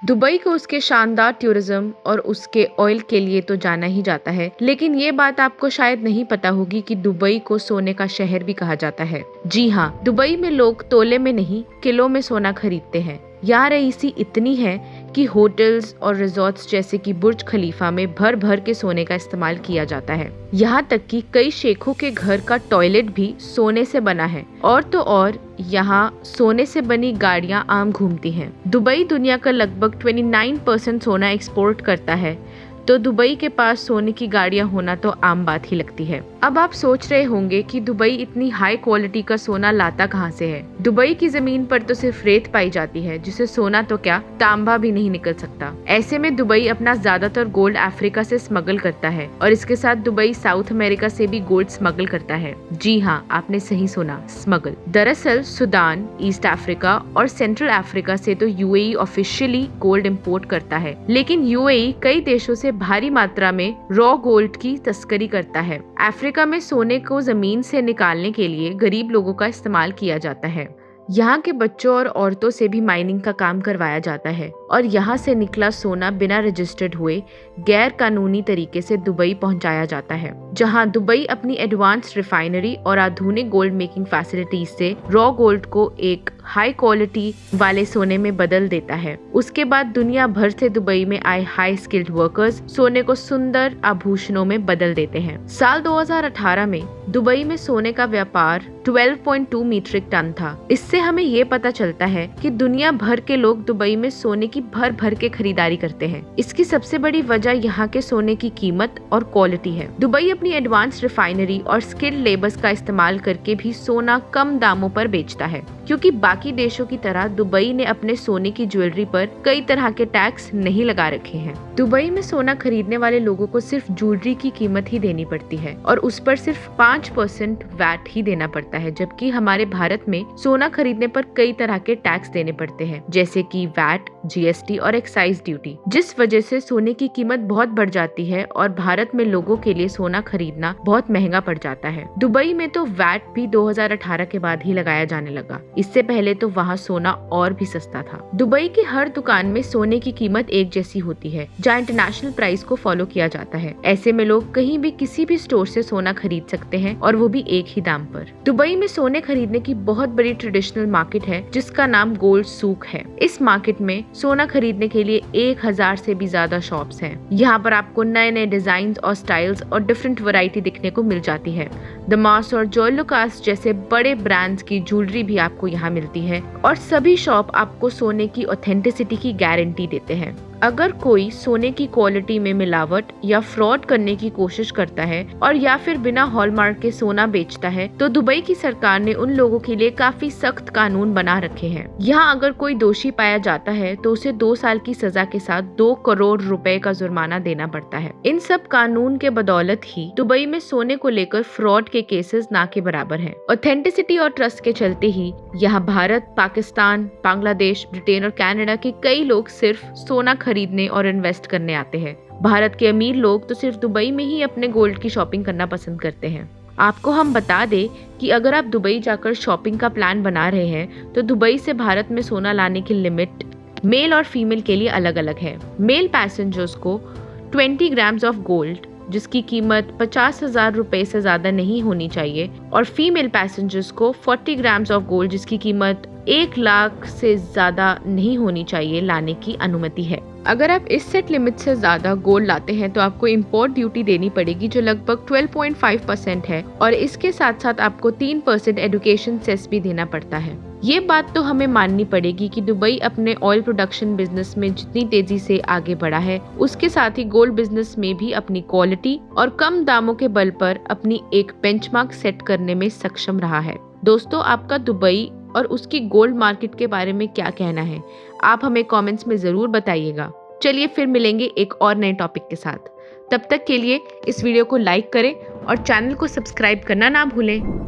Dubai को उसके शानदार टूरिज्म और उसके ऑयल के लिए तो जाना ही जाता है, लेकिन ये बात आपको शायद नहीं पता होगी कि दुबई को सोने का शहर भी कहा जाता है। जी हाँ, दुबई में लोग तोले में नहीं, किलो में सोना खरीदते हैं। यहाँ रईसी इतनी है कि होटल्स और रिजॉर्ट्स जैसे कि बुर्ज खलीफा में भर भर के सोने का इस्तेमाल किया जाता है। यहाँ तक कि कई शेखों के घर का टॉयलेट भी सोने से बना है। और तो और यहाँ सोने से बनी गाड़ियाँ आम घूमती हैं। दुबई दुनिया का लगभग 29% सोना एक्सपोर्ट करता है, तो दुबई के पास सोने की गाड़ियां होना तो आम बात ही लगती है। अब आप सोच रहे होंगे कि दुबई इतनी हाई क्वालिटी का सोना लाता कहां से है। दुबई की जमीन पर तो सिर्फ रेत पाई जाती है, जिसे सोना तो क्या तांबा भी नहीं निकल सकता। ऐसे में दुबई अपना ज्यादातर गोल्ड अफ्रीका से स्मगल करता है और इसके साथ दुबई साउथ अमेरिका से भी गोल्ड स्मगल करता है। जी हाँ, आपने सही सुना, स्मगल। दरअसल सूडान, ईस्ट अफ्रीका और सेंट्रल अफ्रीका से तो यूएई ऑफिशियली गोल्ड इम्पोर्ट करता है, लेकिन यूएई कई देशों से भारी मात्रा में रॉ गोल्ड की तस्करी करता है। अफ्रीका में सोने को जमीन से निकालने के लिए गरीब लोगों का इस्तेमाल किया जाता है। यहाँ के बच्चों और औरतों से भी माइनिंग का काम करवाया जाता है और यहाँ से निकला सोना बिना रजिस्टर्ड हुए गैर कानूनी तरीके से दुबई पहुँचाया जाता है, जहाँ दुबई अपनी एडवांस्ड रिफाइनरी और आधुनिक गोल्ड मेकिंग फैसिलिटीज से रॉ गोल्ड को एक हाई क्वालिटी वाले सोने में बदल देता है। उसके बाद दुनिया भर से दुबई में आए हाई स्किल्ड वर्कर्स सोने को सुंदर आभूषणों में बदल देते हैं। साल 2018 में दुबई में सोने का व्यापार 12.2 मीट्रिक टन था। इससे हमें ये पता चलता है कि दुनिया भर के लोग दुबई में सोने की भर भर के खरीदारी करते हैं। इसकी सबसे बड़ी वजह यहाँ के सोने की कीमत और क्वालिटी है। दुबई अपनी एडवांस रिफाइनरी और स्किल्ड लेबर्स का इस्तेमाल करके भी सोना कम दामों पर बेचता है, क्योंकि बाकी देशों की तरह दुबई ने अपने सोने की ज्वेलरी पर कई तरह के टैक्स नहीं लगा रखे हैं। दुबई में सोना खरीदने वाले लोगों को सिर्फ ज्वेलरी की कीमत ही देनी पड़ती है और उस पर सिर्फ 5% वैट ही देना पड़ता है, जबकि हमारे भारत में सोना खरीदने पर कई तरह के टैक्स देने पड़ते हैं, जैसे कि वैट, जीएसटी और एक्साइज ड्यूटी, जिस वजह से सोने की कीमत बहुत बढ़ जाती है और भारत में लोगों के लिए सोना खरीदना बहुत महंगा पड़ जाता है। दुबई में तो वैट भी 2018 के बाद ही लगाया जाने लगा। इससे पहले तो वहाँ सोना और भी सस्ता था। दुबई की हर दुकान में सोने की कीमत एक जैसी होती है, जहाँ इंटरनेशनल प्राइस को फॉलो किया जाता है। ऐसे में लोग कहीं भी किसी भी स्टोर से सोना खरीद सकते हैं और वो भी एक ही दाम पर। दुबई में सोने खरीदने की बहुत बड़ी ट्रेडिशनल मार्केट है, जिसका नाम गोल्ड सूक है। इस मार्केट में सोना खरीदने के लिए 1000 से भी ज्यादा शॉप्स हैं। यहाँ पर आपको नए नए डिजाइन और स्टाइल्स और डिफरेंट वैरायटी दिखने को मिल जाती है। दमास और जॉय लुकास जैसे बड़े ब्रांड्स की ज्वेलरी भी आपको यहाँ मिलती है और सभी शॉप आपको सोने की ऑथेंटिसिटी की गारंटी देते हैं। अगर कोई सोने की क्वालिटी में मिलावट या फ्रॉड करने की कोशिश करता है और या फिर बिना हॉलमार्क के सोना बेचता है, तो दुबई की सरकार ने उन लोगों के लिए काफी सख्त कानून बना रखे हैं। यहाँ अगर कोई दोषी पाया जाता है तो उसे 2 साल की सजा के साथ 2 करोड़ रुपए का जुर्माना देना पड़ता है। इन सब कानून के बदौलत ही दुबई में सोने को लेकर फ्रॉड के केसेस ना के बराबर हैं। ऑथेंटिसिटी और ट्रस्ट के चलते ही यहाँ भारत, पाकिस्तान, बांग्लादेश, ब्रिटेन और कनाडा के कई लोग सिर्फ सोना खरीदने और इन्वेस्ट करने आते हैं। भारत के अमीर लोग तो सिर्फ दुबई में ही अपने गोल्ड की शॉपिंग करना पसंद करते हैं। आपको हम बता दें कि अगर आप दुबई जाकर शॉपिंग का प्लान बना रहे हैं, तो दुबई से भारत में सोना लाने की लिमिट मेल और फीमेल के लिए अलग अलग है। मेल पैसेंजर्स को 20 ग्राम्स ऑफ गोल्ड, जिसकी कीमत 50,000 रुपए से ज्यादा नहीं होनी चाहिए, और फीमेल पैसेंजर्स को 40 ग्राम्स ऑफ गोल्ड, जिसकी कीमत 1 लाख से ज्यादा नहीं होनी चाहिए, लाने की अनुमति है। अगर आप इस सेट लिमिट से ज्यादा गोल्ड लाते हैं तो आपको इंपोर्ट ड्यूटी देनी पड़ेगी, जो लगभग 12.5% है, और इसके साथ साथ आपको 3% एजुकेशन सेस भी देना पड़ता है। ये बात तो हमें माननी पड़ेगी कि दुबई अपने ऑयल प्रोडक्शन बिजनेस में जितनी तेजी से आगे बढ़ा है, उसके साथ ही गोल्ड बिजनेस में भी अपनी क्वालिटी और कम दामों के बल पर अपनी एक बेंचमार्क सेट करने में सक्षम रहा है। दोस्तों, आपका दुबई और उसकी गोल्ड मार्केट के बारे में क्या कहना है? आप हमें कमेंट्स में जरूर बताइएगा। चलिए फिर मिलेंगे एक और नए टॉपिक के साथ। तब तक के लिए इस वीडियो को लाइक करें और चैनल को सब्सक्राइब करना ना भूलें।